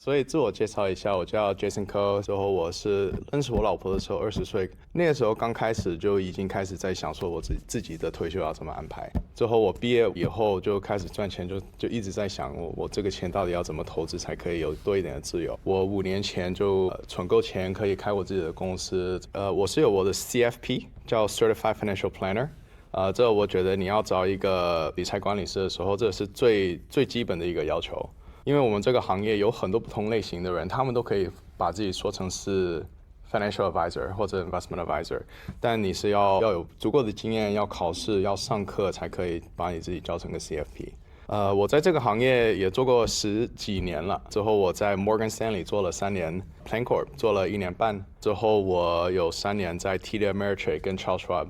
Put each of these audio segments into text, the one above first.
所以自我介绍一下，我叫 Jason Ko， 之后我是认识我老婆的时候20岁，那个时候刚开始就已经开始在想说我自己的退休要怎么安排。之后我毕业以后就开始赚钱，就一直在想我这个钱到底要怎么投资才可以有多一点的自由。我5年前就存够钱可以开我自己的公司，我是有我的 CFP 叫 Certified Financial Planner。这我觉得你要找一个理财管理师的时候，这是最基本的一个要求。因为我们这个行业有很多不同类型的人，他们都可以把自己说成是 financial advisor 或者 investment advisor， 但你是要有足够的经验，要考试，要上课才可以把你自己教成个 CFP。我在这个行业也做过10几年了，之后我在 Morgan Stanley 做了3年 Vanguard 做了1年半，之后我有3年在 TD Ameritrade 跟 Charles Schwab。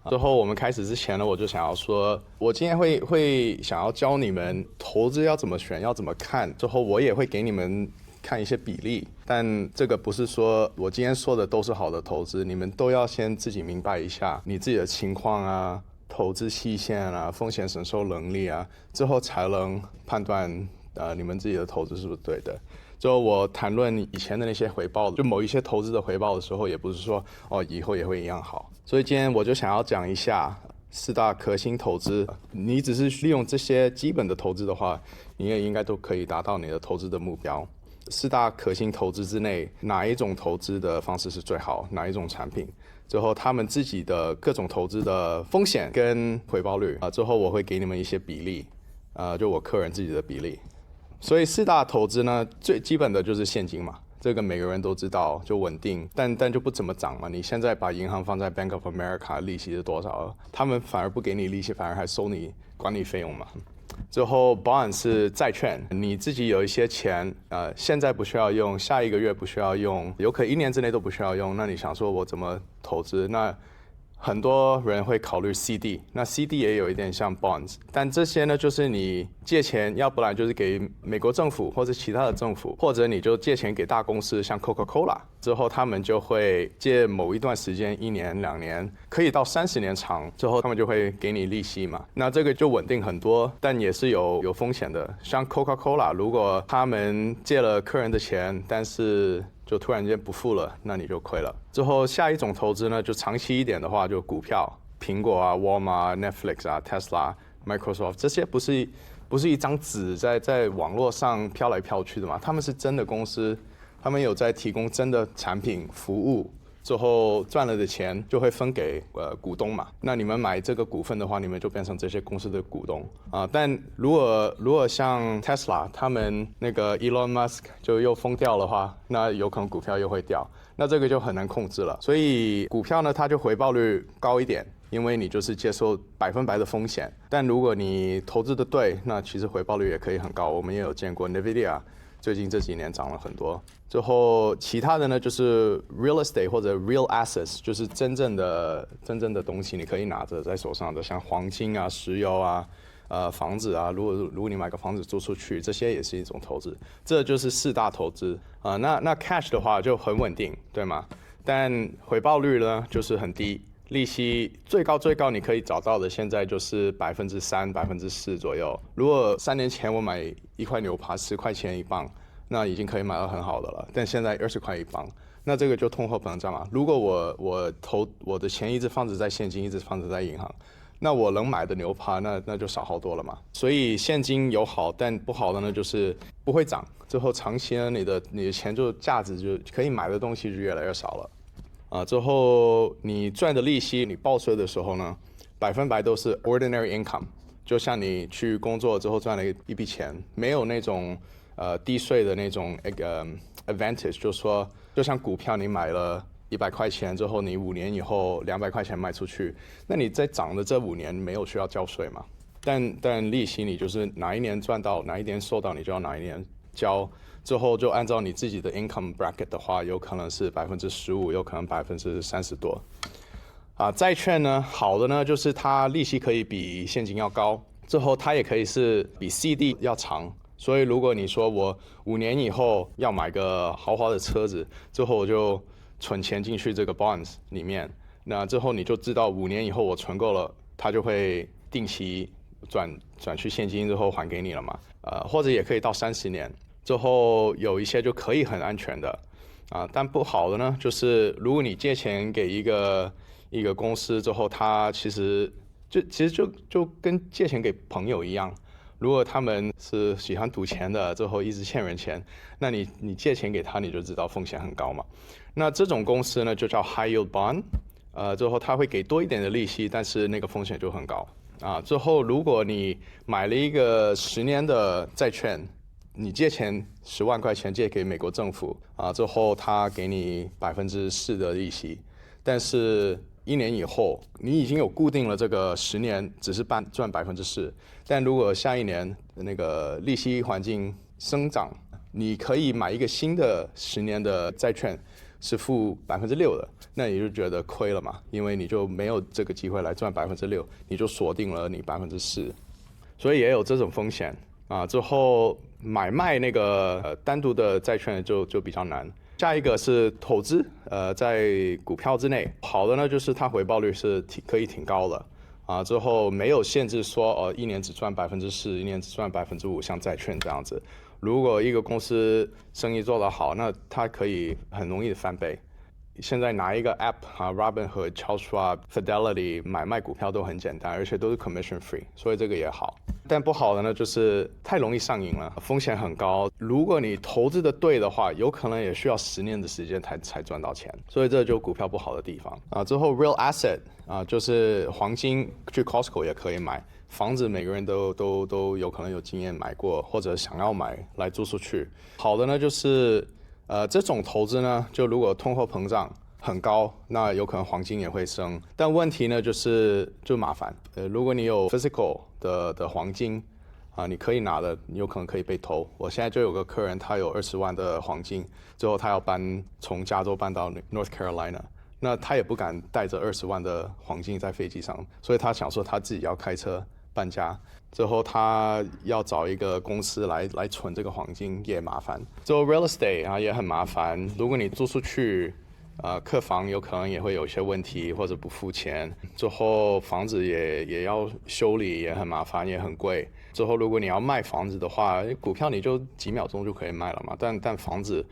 之后我们开始之前呢，我就想要说，我今天会想要教你们投资要怎么选，要怎么看。之后我也会给你们看一些比例，但这个不是说我今天说的都是好的投资，你们都要先自己明白一下你自己的情况啊，投资期限啊，风险承受能力啊，之后才能判断你们自己的投资是不是对的。之后我谈论以前的那些回报，就某一些投资的回报的时候，也不是说以后也会一样好。所以今天我就想要讲一下4大可行投资。你只是利用这些基本的投资的话，你也应该都可以达到你的投资的目标。4大可行投资之内，哪一种投资的方式是最好？哪一种产品？之后他们自己的各种投资的风险跟回报率之后我会给你们一些比例，就我个人自己的比例。所以4大投资呢，最基本的就是现金嘛，这个每个人都知道，就稳定，但就不怎么涨嘛。你现在把银行放在 Bank of America， 利息是多少？他们反而不给你利息，反而还收你管理费用嘛。最后 bond 是债券，你自己有一些钱，现在不需要用，下一个月不需要用，有可能1年之内都不需要用。那你想说我怎么投资？那很多人会考虑 CD， 那 CD 也有一点像 bonds， 但这些呢，就是你借钱，要不然就是给美国政府或者其他的政府，或者你就借钱给大公司，像 Coca-Cola， 之后他们就会借某一段时间，1年、2年，可以到30年长，之后他们就会给你利息嘛。那这个就稳定很多，但也是有风险的。像 Coca-Cola， 如果他们借了客人的钱，但是就突然间不付了，那你就亏了。之后下一种投资呢，就长期一点的话，就股票，苹果啊、Walmart、Netflix 啊、Tesla、Microsoft 这些不是一张纸在网络上飘来飘去的嘛，他们是真的公司，他们有在提供真的产品服务。之后赚了的钱就会分给股东嘛，那你们买这个股份的话，你们就变成这些公司的股东但如果像 Tesla 他们那个 Elon Musk 就又疯掉的话，那有可能股票又会掉，那这个就很难控制了。所以股票呢，它就回报率高一点，因为你就是接受100%的风险。但如果你投资的对，那其实回报率也可以很高。我们也有见过 Nvidia。最近这几年涨了很多。之后其他的呢，就是 real estate 或者 real assets， 就是真正的东西，你可以拿着在手上的，像黄金啊、石油啊、房子啊。如果你买个房子租出去，这些也是一种投资。这就是4大投资那 cash 的话就很稳定，对吗？但回报率呢就是很低。利息最高你可以找到的现在就是3%、4%左右。如果3年前我买一块牛扒10块钱一磅，那已经可以买到很好的了。但现在20块一磅，那这个就通货膨胀嘛。如果我的钱一直放着在现金，一直放着在银行，那我能买的牛扒那就少好多了嘛。所以现金有好，但不好的呢就是不会涨。之后长期呢，你的钱就价值就可以买的东西就越来越少了。之后你赚的利息，你报税的时候呢，100%都是 ordinary income， 就像你去工作之后赚了一笔钱，没有那种低税的那种advantage， 就是说，就像股票你买了100块钱之后，你5年以后200块钱卖出去，那你在涨的这5年没有需要交税嘛？但利息你就是哪一年赚到，哪一年收到，你就要哪一年交。之后就按照你自己的 income bracket 的话，有可能是15%，有可能30%多。债券呢，好的呢就是它利息可以比现金要高，之后它也可以是比 CD 要长。所以如果你说我5年以后要买个豪华的车子，之后我就存钱进去这个 bonds 里面，那之后你就知道5年以后我存够了，它就会定期转去现金之后还给你了嘛。或者也可以到30年。之后有一些就可以很安全的但不好的呢，就是如果你借钱给一个公司之后，它其实就跟借钱给朋友一样。如果他们是喜欢赌钱的，之后一直欠人钱，那你借钱给他，你就知道风险很高嘛。那这种公司呢，就叫 high yield bond，之后他会给多一点的利息，但是那个风险就很高之后如果你买了一个10年的债券，你借钱10万块钱借给美国政府之后他给你4%的利息，但是1年以后，你已经有固定了这个10年只是赚4%，但如果下一年那个利息环境生长，你可以买一个新的10年的债券是负6%的，那你就觉得亏了嘛，因为你就没有这个机会来赚6%，你就锁定了你4%，所以也有这种风险之后买卖那个单独的债券就比较难。下一个是投资，在股票之内，好的呢就是它回报率是可以挺高的之后没有限制说1年只赚4%，1年只赚5%，像债券这样子。如果一个公司生意做得好，那它可以很容易的翻倍。现在拿一个 app Robinhood、Charles Schwab、Fidelity 买卖股票都很简单，而且都是 commission free， 所以这个也好。但不好的呢，就是太容易上瘾了，风险很高。如果你投资的对的话，有可能也需要10年的时间才赚到钱，所以这就股票不好的地方之后 real asset 就是黄金，去 Costco 也可以买。房子每个人都有可能有经验买过，或者想要买来租出去。好的呢，就是这种投资呢，就如果通货膨胀很高，那有可能黄金也会升。但问题呢，就麻烦。如果你有 physical 的黄金你可以拿的，你有可能可以被偷。我现在就有个客人，他有20万的黄金，最后他要从加州搬到 North Carolina， 那他也不敢带着20万的黄金在飞机上，所以他想说他自己要开车搬家。最后他要找一个公司来存这个黄金也麻烦。最后 real estate 也很麻烦，如果你租出去客房有可能也会有一些问题，或者不付钱，之后房子也要修理，也很麻烦，也很贵。之后如果你要卖房子的话，股票你就几秒钟就可以卖了嘛，但房子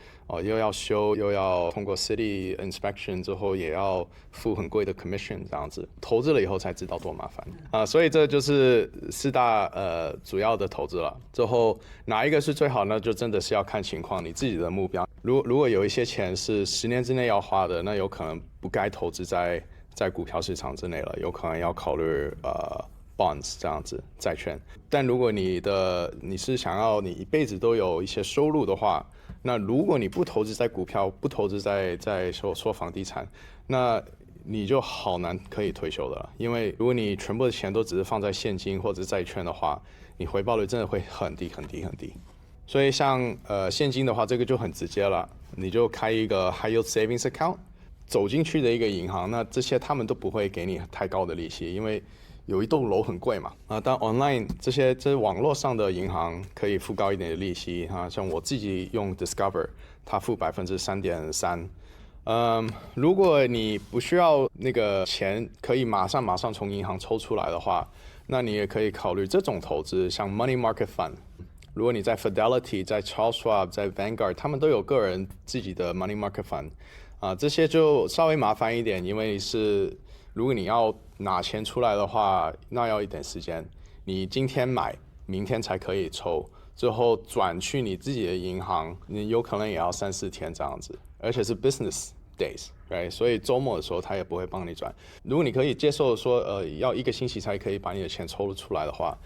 又要修，又要通过 city inspection， 之后也要付很贵的 commission， 这样子投资了以后才知道多麻烦所以这就是4大主要的投资了。之后哪一个是最好呢？就真的是要看情况，你自己的目标。如果有一些钱是10年之内要花的，那有可能不该投资在股票市场之内了，有可能要考虑bonds 这样子债券。但如果你是想要你一辈子都有一些收入的话，那如果你不投资在股票，不投资在说房地产，那你就好难可以退休的了。因为如果你全部的钱都只是放在现金或者债券的话，你回报率真的会很低很低很低。所以像现金的话，这个就很直接了，你就开一个 high yield savings account， 走进去的一个银行，那这些他们都不会给你太高的利息，因为有一栋楼很贵嘛但 online 这网络上的银行可以付高一点的利息像我自己用 Discover， 它付3.3%。如果你不需要那个钱可以马上从银行抽出来的话，那你也可以考虑这种投资，像 money market fund。如果你在 Fidelity、在 Charles Schwab、在 Vanguard， 他们都有个人自己的 money market fund这些就稍微麻烦一点，因为如果你要拿钱出来的话，那要一点时间。你今天买，明天才可以抽，最后转去你自己的银行，你有可能也要3-4天这样子，而且是 business days， right？ 所以周末的时候他也不会帮你转。如果你可以接受说要1个星期才可以把你的钱抽出来的话，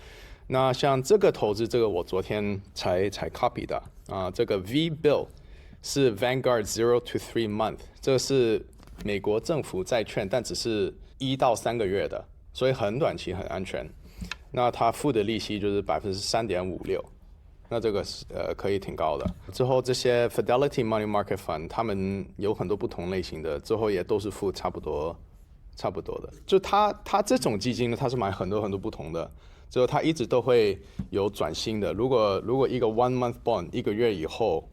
那像这个投资，这个我昨天才 copy 的这个 VBILL 是 Vanguard 0 to 3 month， 这个是美国政府债券，但只是1到3个月的，所以很短期很安全。那它付的利息就是 3.56%， 那这个可以挺高的。之后这些 Fidelity Money Market Fund 他们有很多不同类型的，之后也都是付差不多的。就它这种基金呢，它是买很多不同的，之后它一直都会有转新的。如果一个 1 month bond 1个月以后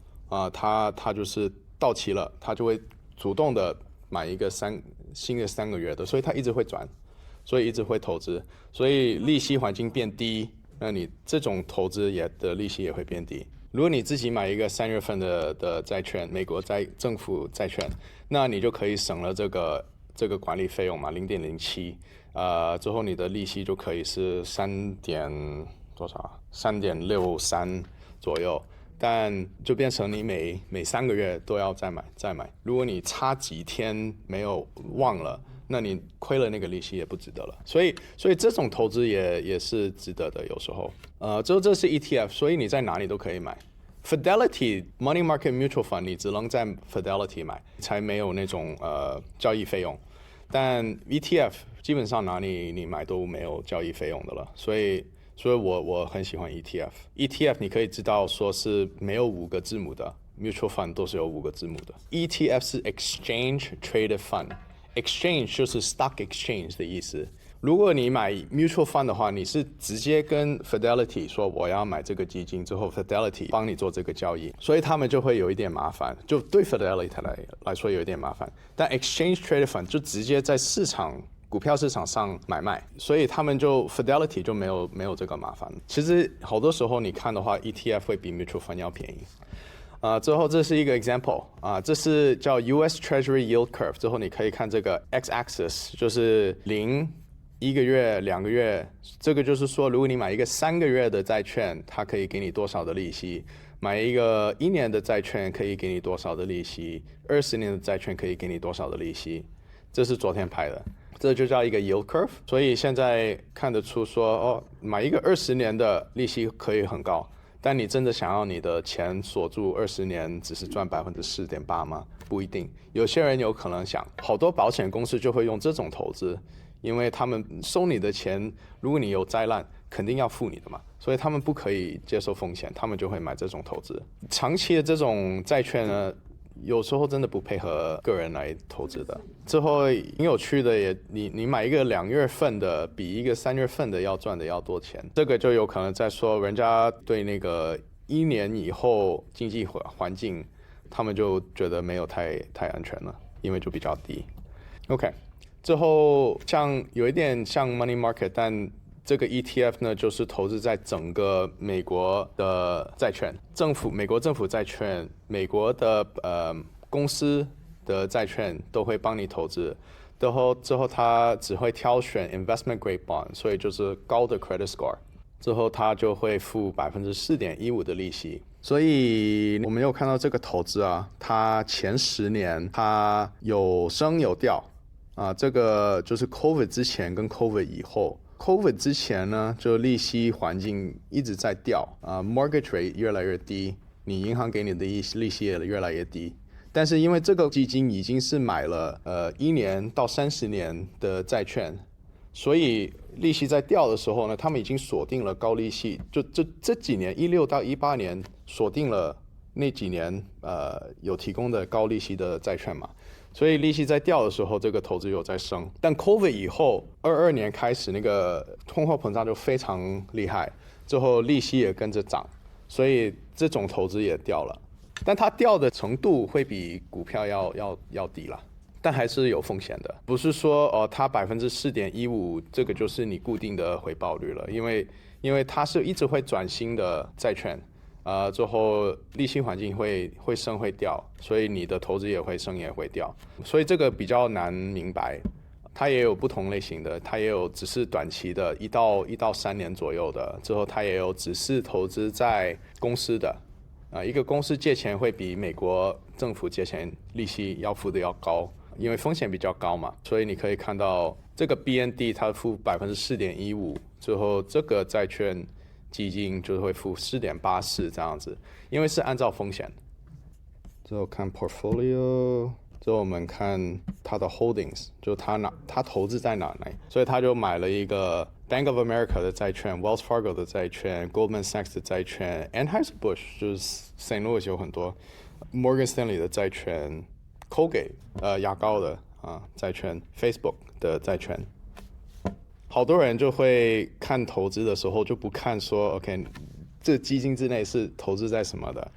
它就是到期了，它就会主动的买一个新的3个月的，所以它一直会转，所以一直会投资，所以利息环境变低，那你这种投资的利息也会变低。如果你自己买一个3月份的债券，美国政府债券，那你就可以省了这个管理费用嘛，0.07，之后你的利息就可以是3.63左右，但就变成你每3个月都要再买。如果你差几天没有忘了，那你亏了那个利息也不值得了。所以这种投资也是值得的，有时候。这是 ETF， 所以你在哪里都可以买。Fidelity Money Market Mutual Fund 你只能在 Fidelity 买，才没有那种交易费用。但 ETF 基本上哪里你买都没有交易费用的了，所以我很喜欢 ETF。ETF 你可以知道说是没有5个字母的 ，Mutual Fund 都是有5个字母的。ETF 是 Exchange Traded Fund，Exchange 就是 Stock Exchange 的意思。如果你买 mutual fund 的话，你是直接跟 Fidelity 说我要买这个基金，之后 Fidelity 帮你做这个交易，所以他们就会有一点麻烦，就对 Fidelity 来说有一点麻烦。但 Exchange Traded Fund 就直接在股票市场上买卖，所以他们Fidelity 就没有这个麻烦。其实好多时候你看的话 ，ETF 会比 mutual fund 要便宜。之后这是一个 example 这是叫 US Treasury Yield Curve。之后你可以看这个 x-axis 就是0。1个月、2个月，这个就是说，如果你买一个3个月的债券，它可以给你多少的利息；买一个1年的债券可以给你多少的利息；20年的债券可以给你多少的利息。这是昨天拍的，这就叫一个 yield curve。所以现在看得出说，买一个20年的利息可以很高，但你真的想要你的钱锁住20年，只是赚4.8%吗？不一定。有些人有可能想，好多保险公司就会用这种投资。因为他们收你的钱，如果你有灾难，肯定要付你的嘛，所以他们不可以接受风险，他们就会买这种投资。长期的这种债券呢，有时候真的不配合个人来投资的。之后挺有趣的你买一个2月份的，比一个3月份的要赚的要多钱。这个就有可能在说人家对那个1年以后经济环境，他们就觉得没有太安全了，因为就比较低。OK。之后有一点像 money market， 但这个 ETF 呢，就是投资在整个美国的债券，美国政府债券，美国的公司的债券都会帮你投资。之后它只会挑选 investment grade bond， 所以就是高的 credit score。之后它就会付4.15%的利息。所以我们有看到这个投资它前10年它有升有掉。这个就是 COVID 之前跟 COVID 以后。COVID 之前呢，就利息环境一直在掉mortgage rate 越来越低，你银行给你的利息也越来越低。但是因为这个基金已经是买了1年到30年的债券，所以利息在掉的时候呢，他们已经锁定了高利息，就这几年16到18年锁定了那几年有提供的高利息的债券嘛。所以利息在掉的时候，这个投资有在升。但 COVID 以后，22年开始那个通货膨胀就非常厉害，之后利息也跟着涨，所以这种投资也掉了。但它掉的程度会比股票要低了，但还是有风险的。不是说它4.15%这个就是你固定的回报率了，因为它是一直会转新的债券。之后利息环境会升会掉，所以你的投资也会升也会掉，所以这个比较难明白。它也有不同类型的，它也有只是短期的1到3年左右的，之后它也有只是投资在公司的。一个公司借钱会比美国政府借钱利息要付的要高，因为风险比较高嘛，所以你可以看到这个 BND 它付4.15%，之后这个债券基金就会付4.84%这样子，因为是按照风险。之后看 portfolio， 之后我们看他的 holdings， 就他投资在哪里，所以他就买了一个 Bank of America 的债券 ，Wells Fargo 的债券 ，Goldman Sachs 的债券 ，Anheuser-Busch 就是 St. Louis 有很多 ，Morgan Stanley 的债券 ，Colgate 牙膏的债券 ，Facebook 的债券。好多人就会看投资的时候就不看说 OK 这基金之内是投资在什么的。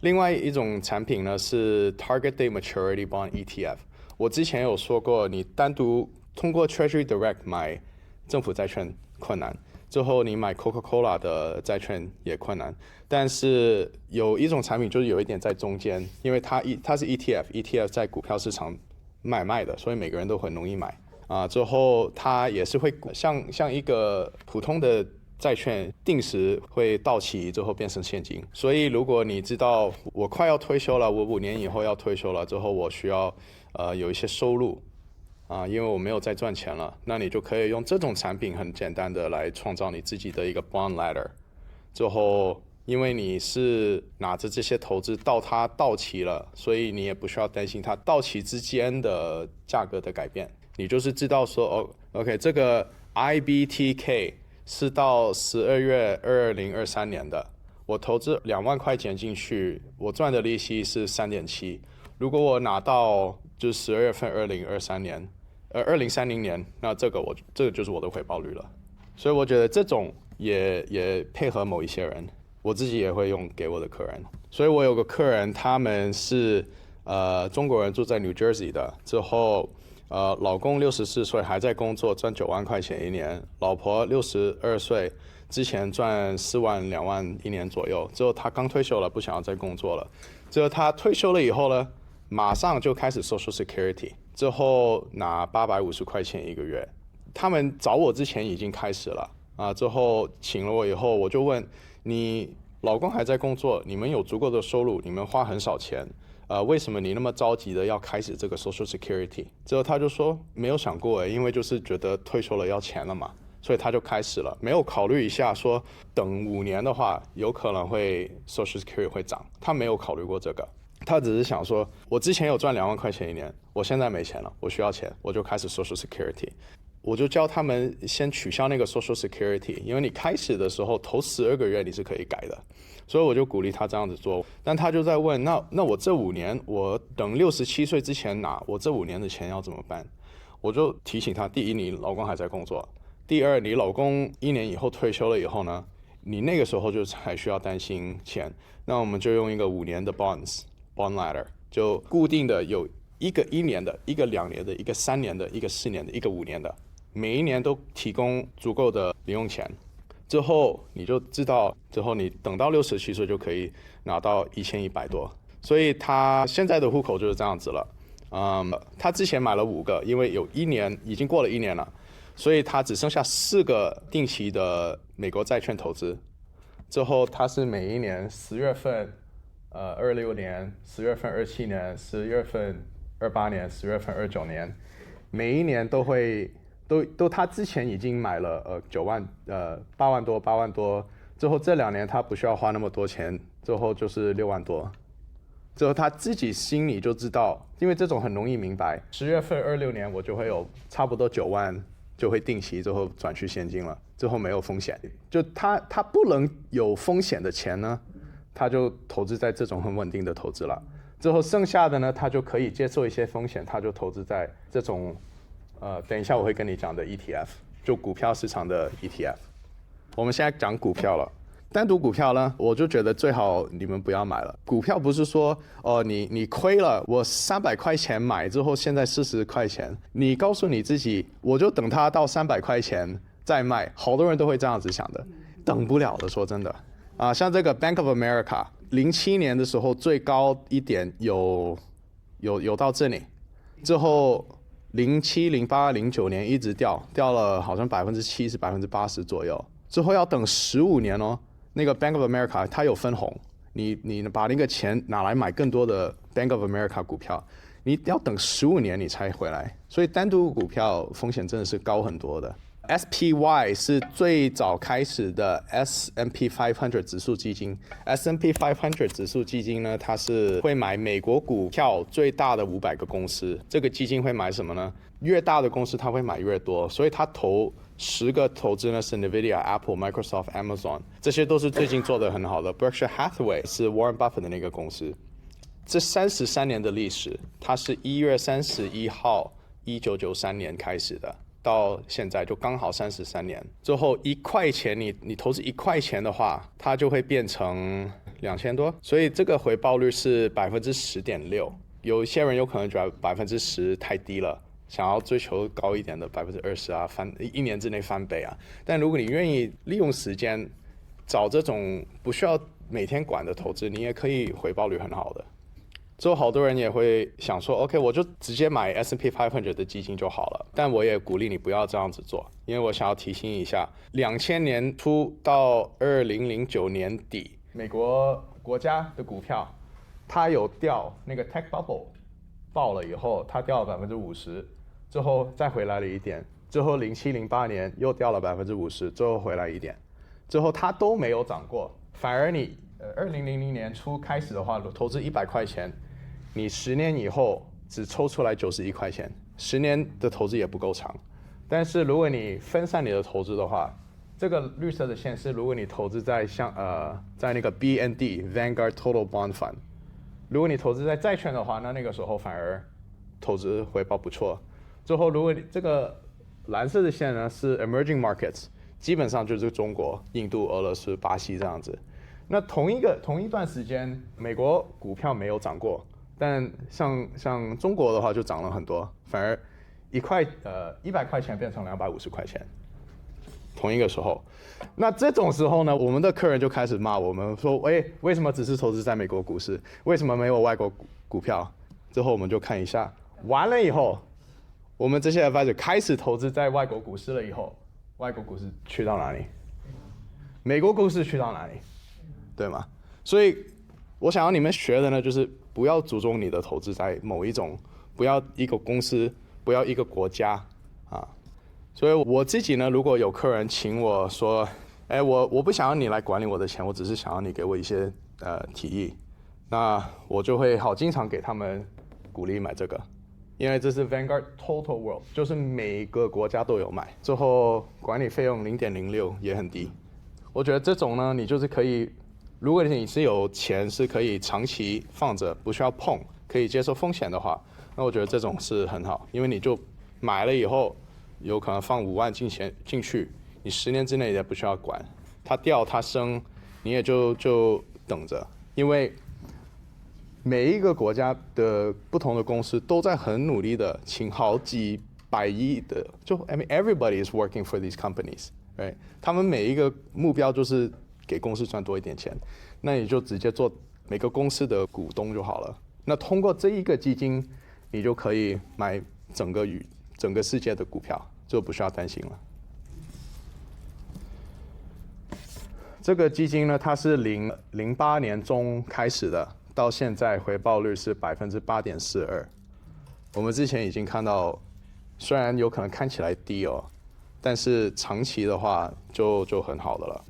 另外一种产品呢是 Target Date Maturity Bond ETF。我之前有说过，你单独通过 Treasury Direct 买政府债券困难，之后你买 Coca-Cola 的债券也困难。但是有一种产品就是有一点在中间，因为它是 ETF 在股票市场买卖的，所以每个人都很容易买之后它也是会像一个普通的债券定时会到期之后变成现金。所以如果你知道我快要退休了，我5年以后要退休了之后，我需要有一些收入因为我没有再赚钱了，那你就可以用这种产品很简单的来创造你自己的一个 bond ladder。之后因为你是拿着这些投资到它到期了，所以你也不需要担心它到期之间的价格的改变。你就是知道说OK 这个 IBTK 是到12月2023年的，我投资2万块钱进去，我赚的利息是 3.7%。如果我拿到就是12月份2030年，那这个就是我的回报率了。所以我觉得这种也配合某一些人，我自己也会用给我的客人。所以我有个客人，他们是中国人，住在 New Jersey 的，之后老公64岁还在工作，赚9万块钱一年，老婆62岁，之前赚4万2万一年左右，之后他刚退休了，不想要再工作了。之后他退休了以后呢，马上就开始 Social Security， 之后拿850块钱一个月。他们找我之前已经开始了之后请了我以后，我就问你老公还在工作，你们有足够的收入，你们花很少钱为什么你那么着急的要开始这个 Social Security？ 之后他就说没有想过因为就是觉得退休了要钱了嘛，所以他就开始了，没有考虑一下说等5年的话有可能会 Social Security 会涨，他没有考虑过这个。他只是想说我之前有赚2万块钱一年，我现在没钱了，我需要钱，我就开始 Social Security。我就教他们先取消那个 Social Security， 因为你开始的时候头12个月你是可以改的，所以我就鼓励他这样子做。但他就在问那我这5年我等67岁之前拿，我这5年的钱要怎么办？我就提醒他，第一你老公还在工作，第二你老公1年以后退休了以后呢，你那个时候就还需要担心钱，那我们就用一个5年的 bond ladder， 就固定的有一个1年的，一个2年的，一个3年的，一个4年的，一个5年的，每一年都提供足够的零用钱。之后你就知道，之后你等到67岁就可以拿到1100多。所以他现在的户口就是这样子了。他之前买了5个，因为有1年已经过了1年了，所以他只剩下4个定期的美国债券投资。之后他是每一年10月份26年、10月份27年、10月份28年、10月份29年，每一年都会都他之前已经买了8万多，之后这2年他不需要花那么多钱，之后就是6万多。之后他自己心里就知道，因为这种很容易明白，10月份26年我就会有差不多9万就会定期，之后转去现金了，之后没有风险。就他不能有风险的钱呢，他就投资在这种很稳定的投资了。之后剩下的呢，他就可以接受一些风险，他就投资在这种等一下我会跟你讲的 ETF， 就股票市场的 ETF。我们现在讲股票了。单独股票呢，我就觉得最好你们不要买了。股票不是说你亏了，我300块钱买之后现在40块钱，你告诉你自己我就等它到300块钱再卖，好多人都会这样子想的，等不了的，说真的像这个 Bank of America 07年的时候最高一点有到这里，之后07、08、09年一直掉了好像70%、80%左右，之后要等15年哦。那个 Bank of America 它有分红，你把那个钱拿来买更多的 Bank of America 股票，你要等15年你才回来，所以单独股票风险真的是高很多的。SPY 是最早开始的 S&P 500 指数基金。S&P 500 指数基金呢，它是会买美国股票最大的500个公司。这个基金会买什么呢？越大的公司它会买越多，所以它投10个投资呢是 Nvidia、Apple、Microsoft、Amazon， 这些都是最近做得很好的。Berkshire Hathaway 是 Warren Buffett 的那个公司。这33年的历史，它是1月31号1993年开始的。到现在就刚好33年，之后1块钱你投资1块钱的话，它就会变成2000多，所以这个回报率是10.6%。有一些人有可能觉得10%太低了，想要追求高一点的20%啊，一年之内翻倍啊。但如果你愿意利用时间找这种不需要每天管的投资，你也可以回报率很好的。之后好多人也会想说 ，OK， 我就直接买 S&P 500的基金就好了。但我也鼓励你不要这样子做，因为我想要提醒一下，2000年初到2009年底，美国国家的股票，它有掉那个 tech bubble 爆了以后，它掉了50%，之后再回来了一点，之后07、08年又掉了50%，之后回来一点，之后它都没有涨过，反而你2000年初开始的话，投资100块钱。你10年以后只抽出来91块钱，10年的投资也不够长。但是如果你分散你的投资的话，这个绿色的线是如果你投资在在那个 BND Vanguard Total Bond Fund， 如果你投资在债券的话，那个时候反而投资回报不错。之后如果你这个蓝色的线呢是 Emerging Markets， 基本上就是中国、印度、俄罗斯、巴西这样子。那同一段时间，美国股票没有涨过。但像中国的话就涨了很多，反而100块钱变成250块钱，同一个时候。那这种时候呢，我们的客人就开始骂我们说，为什么只是投资在美国股市，为什么没有外国股票？之后我们就看一下，完了以后，我们这些 advisor 开始投资在外国股市了以后，外国股市去到哪里？美国股市去到哪里？对吗？所以我想要你们学的呢，就是不要注重你的投资在某一种，不要一个公司，不要一个国家啊。所以我自己呢，如果有客人请我说，我不想要你来管理我的钱，我只是想要你给我一些提议，那我就会经常给他们鼓励买这个，因为这是 Vanguard Total World， 就是每个国家都有买，最后管理费用0.06也很低。我觉得这种呢，你就是可以。如果你是有钱是可以长期放着，不需要碰，可以接受风险的话，那我觉得这种是很好，因为你就买了以后，有可能放5万进去，你10年之内也不需要管，它掉它升，你也就等着，因为每一个国家的不同的公司都在很努力的请好几百亿的，I mean everybody is working for these companies， right？ 他们每一个目标就是给公司赚多一点钱，那你就直接做每个公司的股东就好了。那通过这一个基金，你就可以买整个世界的股票，就不需要担心了。这个基金呢，它是08年中开始的，到现在回报率是8.42%。我们之前已经看到，虽然有可能看起来低哦，但是长期的话就很好的了。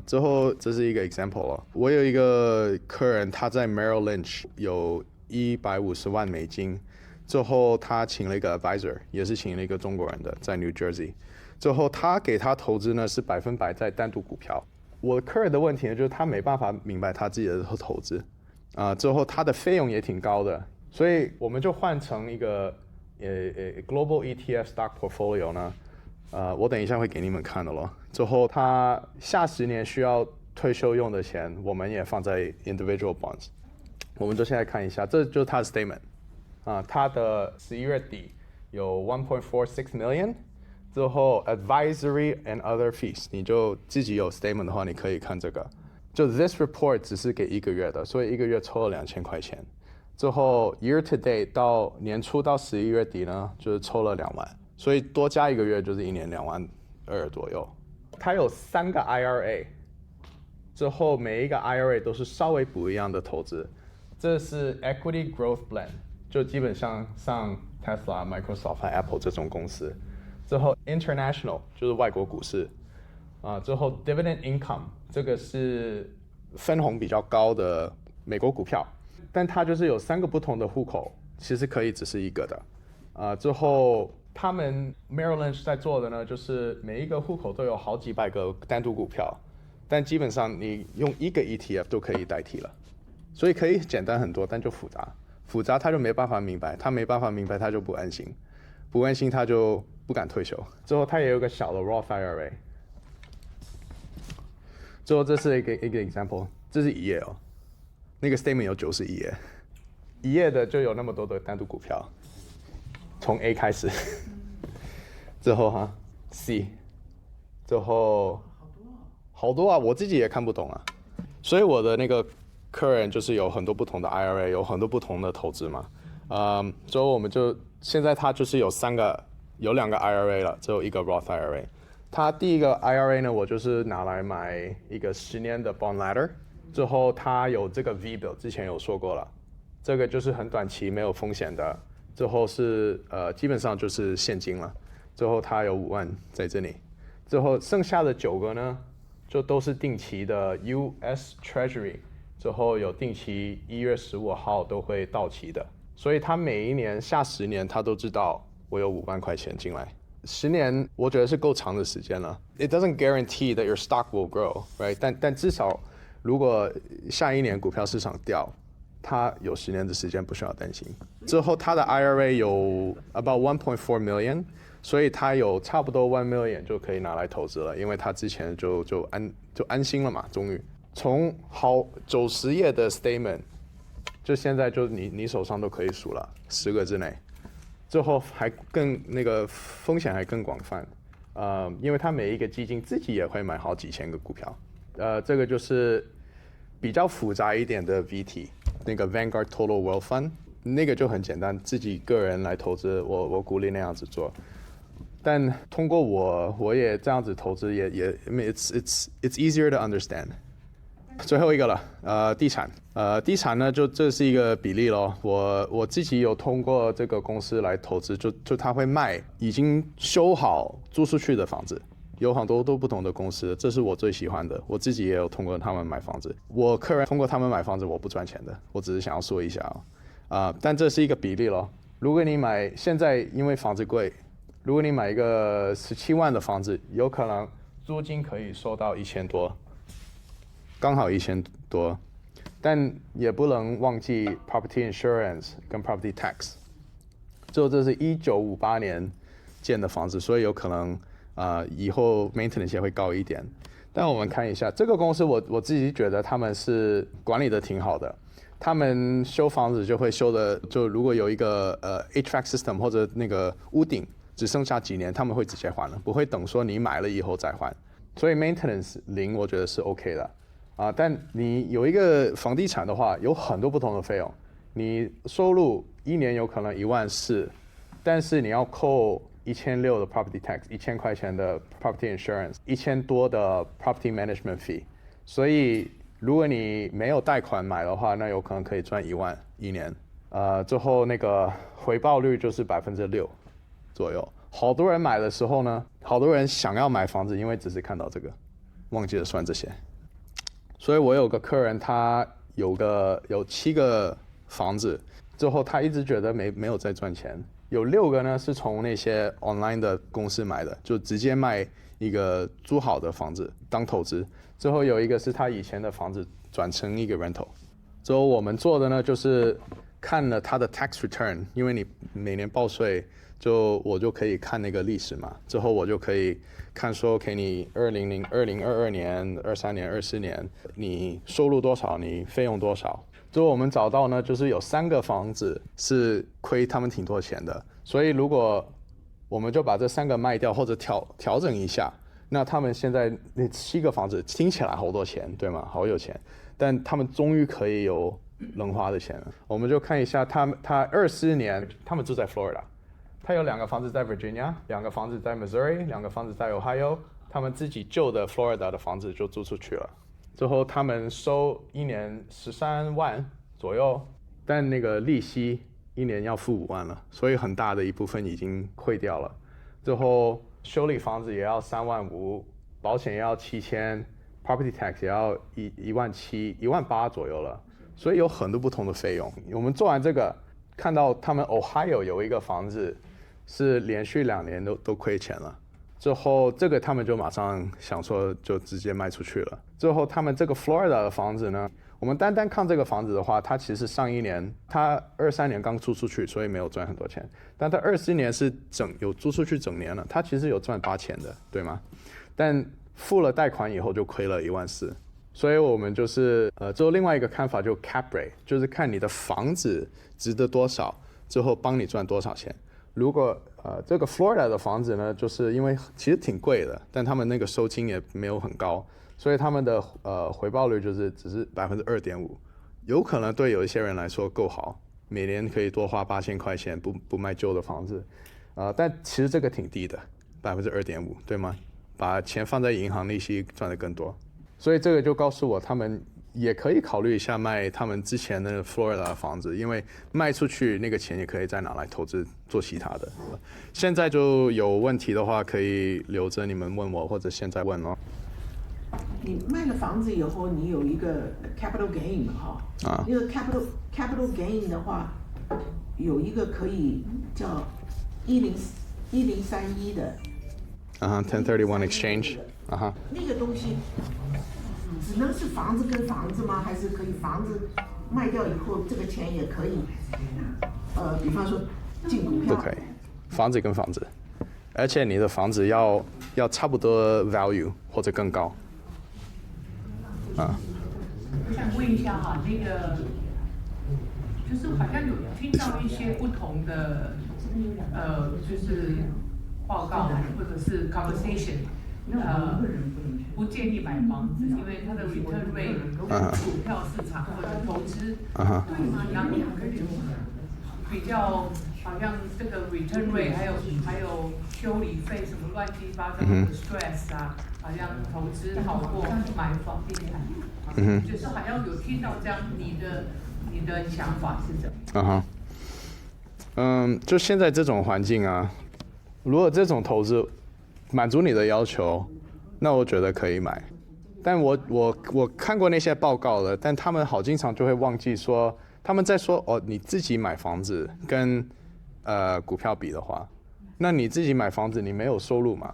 之后这是一个 example 了。我有一个客人，他在 Merrill Lynch 有150万美金，之后他请了一个 advisor， 也是请了一个中国人的，在 New Jersey。之后他给他投资呢是100%在单独股票。我客人的问题呢就是他没办法明白他自己的投资，之后他的费用也挺高的，所以我们就换成一个global ETF stock portfolio 呢。我等一下会给你们看的咯。之后他下10年需要退休用的钱，我们也放在 individual bonds。我们就现在看一下，这就是他的 statement。他的11月底有 1.46 million， 之后 advisory and other fees， 你就自己有 statement 的话，你可以看这个。就 this report 只是给1个月的，所以1个月抽了2000块钱。之后 year to date 到年初到11月底呢，就是抽了2万。所以多加1个月就是1年2.2万左右。它有3个 IRA， 之后每一个 IRA 都是稍微不一样的投资。这是 Equity Growth Blend， 就基本上像 Tesla、Microsoft 和 Apple 这种公司。之后 International 就是外国股市，之后 Dividend Income 这个是分红比较高的美国股票，但它就是有3个不同的户口，其实可以只是1个的。之后他们 Merrill Lynch 在做的呢，就是每一个户口都有好几百个单独股票，但基本上你用1个 ETF 都可以代替了，所以可以简单很多，但就复杂他就没办法明白，他没办法明白他就不安心，不安心他就不敢退休。之后他也有个小的 Roth IRA。之后这是一个 example， 这是1页哦，那个 statement 有91页，1页的就有那么多的单独股票。从 A 开始，之后C， 之后好多啊，我自己也看不懂啊。所以我的那个客人就是有很多不同的 IRA， 有很多不同的投资嘛。所以我们就现在他就是有2个 IRA 了，只有一个 Roth IRA。他第一个 IRA 呢，我就是拿来买一个10年的 bond ladder， 之后他有这个 VBILL， 之前有说过了，这个就是很短期没有风险的，之后是基本上就是现金了，之后他有5万在这里，之后剩下的9个呢，就都是定期的 US Treasury， 之后有定期1月15号都会到期的，所以他每一年下10年他都知道我有5万块钱进来。10年我觉得是够长的时间了。It doesn't guarantee that your stock will grow, right？ 但至少如果下一年股票市场掉，他有10年的时间不需要担心。之后他的 IRA 有 about 1.4 million， 所以他有差不多1 million 就可以拿来投资了，因为他之前就安心了嘛，终于。从好90页的 statement， 就现在就你手上都可以数了，10个之内。之后还更那个风险还更广泛，因为他每一个基金自己也会买好几千个股票，这个就是比较复杂一点的 VT， 那个 Vanguard Total Wealth Fund， 那个就很简单，自己个人来投资，我鼓励那样子做。但通过我也这样子投资也 it's easier to understand。最后一个了，地产，地产呢就这是一个比例咯。我自己有通过这个公司来投资，就他会卖已经修好租出去的房子，有很多都不同的公司，这是我最喜欢的。我自己也有通过他们买房子，我客人通过他们买房子，我不赚钱的，我只是想要说一下但这是一个比例咯。如果你买现在因为房子贵，如果你买一个17万的房子，有可能租金可以收到1000多。刚好1000多，但也不能忘记 property insurance 跟 property tax。这是1958年建的房子，所以有可能以后 maintenance 也会高一点。但我们看一下这个公司我自己觉得他们是管理的挺好的。他们修房子就会修的，就如果有一个HVAC system 或者那个屋顶只剩下几年，他们会直接换了，不会等说你买了以后再换。所以 maintenance 0，我觉得是 OK 的。但你有一个房地产的话，有很多不同的费用。你收入1年有可能14000，但是你要扣1600的 property tax，1000块钱的 property insurance，1000多的 property management fee。所以如果你没有贷款买的话，那有可能可以赚1万1年。最后那个回报率就是6%左右。好多人买的时候呢，好多人想要买房子，因为只是看到这个，忘记了算这些。所以我有个客人，他有7个房子，之后他一直觉得没有在赚钱。有6个呢是从那些 online 的公司买的，就直接卖一个租好的房子当投资。之后有一个是他以前的房子转成一个 rental。之后我们做的呢就是看了他的 tax return， 因为你每年报税，我就可以看那个历史嘛。之后我就可以看说给你2022年、23年、24年，你收入多少，你费用多少。之后我们找到呢，就是有3个房子是亏他们挺多钱的，所以如果我们就把这3个卖掉或者调整一下，那他们现在那7个房子听起来好多钱，对吗？好有钱，但他们终于可以有能花的钱了。我们就看一下他24年，他们住在 Florida。他有2个房子在 Virginia， 2个房子在 Missouri， 2个房子在 Ohio， 他们自己旧的 Florida 的房子就租出去了。之后他们收1年13万左右，但那个利息1年要付5万了，所以很大的一部分已经亏掉了。之后修理房子也要3万5，保险也要7000， property tax 也要1万7、1万8左右了，所以有很多不同的费用。我们做完这个，看到他们 Ohio 有一个房子是连续2年都亏钱了，之后这个他们就马上想说就直接卖出去了。之后他们这个 Florida 的房子呢，我们单看这个房子的话，它其实上1年它23年刚租出去，所以没有赚很多钱，但它24年是有租出去整年了，它其实有赚8000的，对吗？但付了贷款以后就亏了1万4。所以我们就是之后另外一个看法就 cap rate， 就是看你的房子值得多少，之后帮你赚多少钱。如果这个 Florida 的房子呢，就是因为其实挺贵的，但他们那个收金也没有很高，所以他们的回报率就是只是2.5%，有可能对有一些人来说够好，每年可以多花8000块钱不卖旧的房子，但其实这个挺低的，2.5%，对吗？把钱放在银行，利息赚得更多，所以这个就告诉我他们也可以考虑一下卖他们之前的 Florida 的房子，因为卖出去那个钱也可以再拿来投资做其他的。现在就有问题的话，可以留着你们问我，或者现在问哦。你卖了房子以后，你有一个 capital gain 嘛哈？那个 capital gain 的话，有一个可以叫1031的。1031 exchange。那个东西。只能是房子跟房子吗？还是可以房子卖掉以后，这个钱也可以，比方说进股票。都可以，房子跟房子，而且你的房子要差不多 value 或者更高。我想问一下哈，那个就是好像有听到一些不同的就是报告或者是 conversation。不建议买房子，因为它的 return rate 跟股票市场或者投资比较好像这个 return rate 还有修理费什么乱七八糟的 stress 啊，好像投资好过买房地产，就是好像有听到这样，你的想法是什么？就现在这种环境啊，如果这种投资满足你的要求，那我觉得可以买。但我看过那些报告了，但他们好经常就会忘记说，他们在说你自己买房子跟股票比的话，那你自己买房子你没有收入嘛？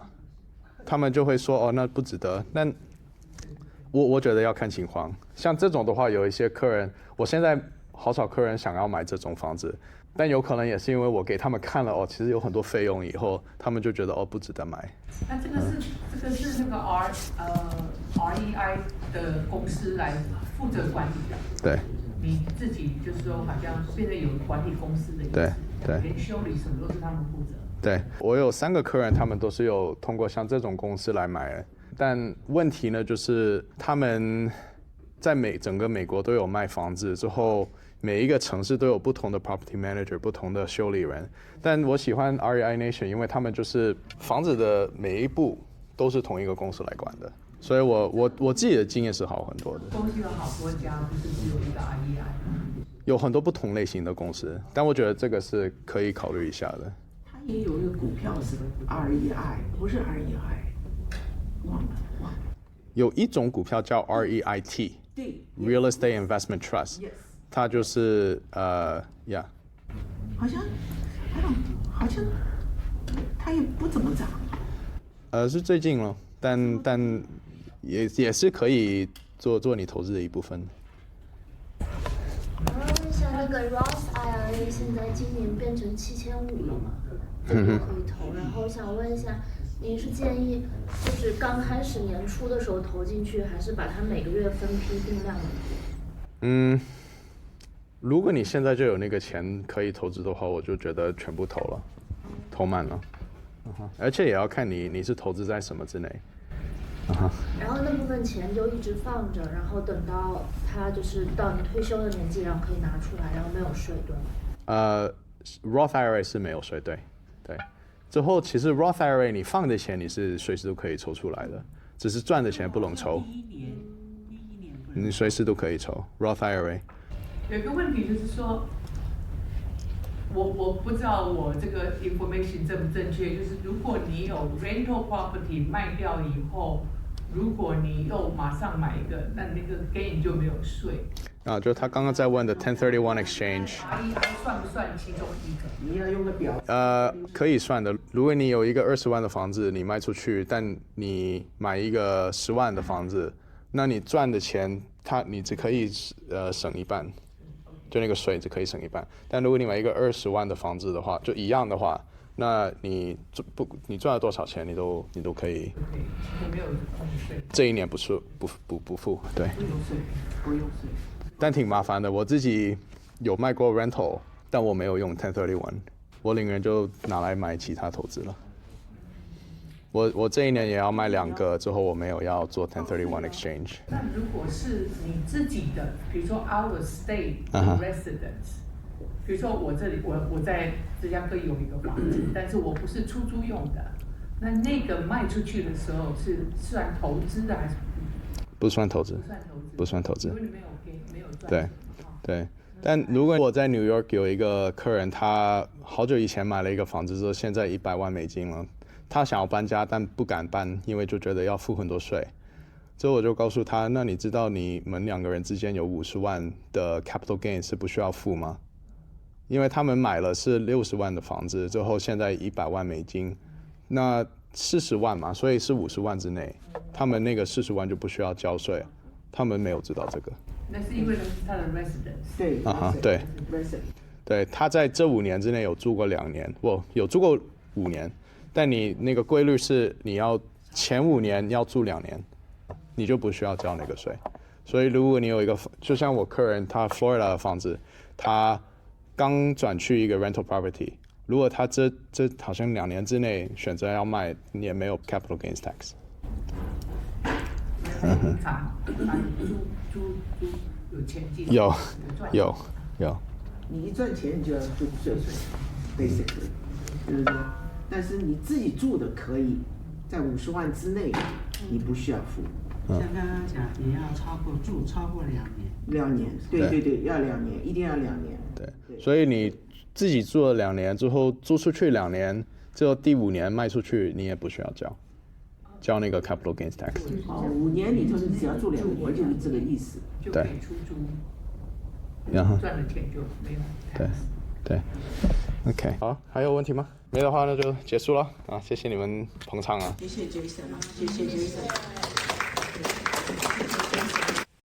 他们就会说那不值得。但我觉得要看情况，像这种的话，有一些客人，我现在好少客人想要买这种房子。但有可能也是因为我给他们看了其实有很多费用以后，他们就觉得不值得买。那这个是那个REI 的公司来负责管理的。对。你自己就是说好像变得有管理公司的意思。对。连修理什么都是他们负责。对，我有3个客人，他们都是有通过像这种公司来买的。但问题呢，就是他们在整个美国都有卖房子之后。每一个城市都有不同的 property manager， 不同的修理人。但我喜欢 REI Nation， 因为他们就是房子的每一步都是同一个公司来管的，所以我自己的经验是好很多的。公司有好多家，不是只有一个 REI。有很多不同类型的公司，但我觉得这个是可以考虑一下的。它也有一个股票是 REI， 不是 REI， 忘了。有一种股票叫 REIT， Real Estate Investment Trust。它就是呀，好像它也不怎么涨。是最近了，但也是可以做你投资的一部分。像那个 Roth IRA 现在今年变成7500了嘛，这个可以投。然后想问一下，您是建议就是刚开始年初的时候投进去，还是把它每个月分批定量的投？如果你现在就有那个钱可以投资的话，我就觉得全部投了，投满了。而且也要看你是投资在什么之内。然后那部分钱就一直放着，然后等到它就是到你退休的年纪，然后可以拿出来，然后没有税，对吗？Roth IRA 是没有税，对。之后其实 Roth IRA 你放的钱你是随时都可以抽出来的，只是赚的钱不能抽。你随时都可以抽 Roth IRA。有一个问题就是说，我不知道我这个 information 正不正确，就是如果你有 rental property 卖掉以后，如果你又马上买一个，那个 gain 就没有税。就他刚刚在问的1031 exchange。算不算其中一个？你要用个表。可以算的。如果你有一个20万的房子，你卖出去，但你买一个10万的房子，那你赚的钱，你只可以省一半。就那个税只可以省一半，但如果你买一个20万的房子的话，就一样的话，那你赚了多少钱，你都可以。没有税。这一年不付，对。不用税。但挺麻烦的，我自己有卖过 rental， 但我没有用1031。我领人就拿来买其他投资了。我这一年也要卖2个，之后我没有要做1031 exchange。那如果是你自己的，比如说 out of state residence，比如说我这里我在芝加哥有一个房子，但是我不是出租用的，那个卖出去的时候是算投资的还是不算投资？不算投资。因为你没有赚。对，对。但如果我在 New York 有一个客人，他好久以前买了一个房子之后，现在$100万了。他想要搬家，但不敢搬，因为就觉得要付很多税。之后我就告诉他，那你知道你们2个人之间有50万的 capital gain 是不需要付吗？因为他们买了是60万的房子，之后现在$100万，那40万嘛，所以是50万之内，他们那个40万就不需要交税，他们没有知道这个。那是因为那是他的 residence。对，对， resident。对，他在这5年之内有住过2年，有住过5年。但你那个规律是，你要前5年要住2年，你就不需要交那个税。所以如果你有一个，就像我客人他 Florida 的房子，他刚转去一个 rental property， 如果他这好像2年之内选择要卖，你也没有 capital gains tax。租有钱进。有。你一赚钱你就要住税，basically， 就是说。但是你自己住的可以，在50万之内，你不需要付。像刚刚讲，你要超过2年。2年，对，要2年，一定要2年。对，所以你自己住了2年之后，租出去2年，之后第5年卖出去，你也不需要交那个 capital gains tax。5年里头你只要住2年，就是这个意思。就可以出租，然后赚了钱就没有。对 ，OK， 好，还有问题吗？没的话那就结束了啊！谢谢你们捧场啊！谢谢 Jason，谢谢 Jason。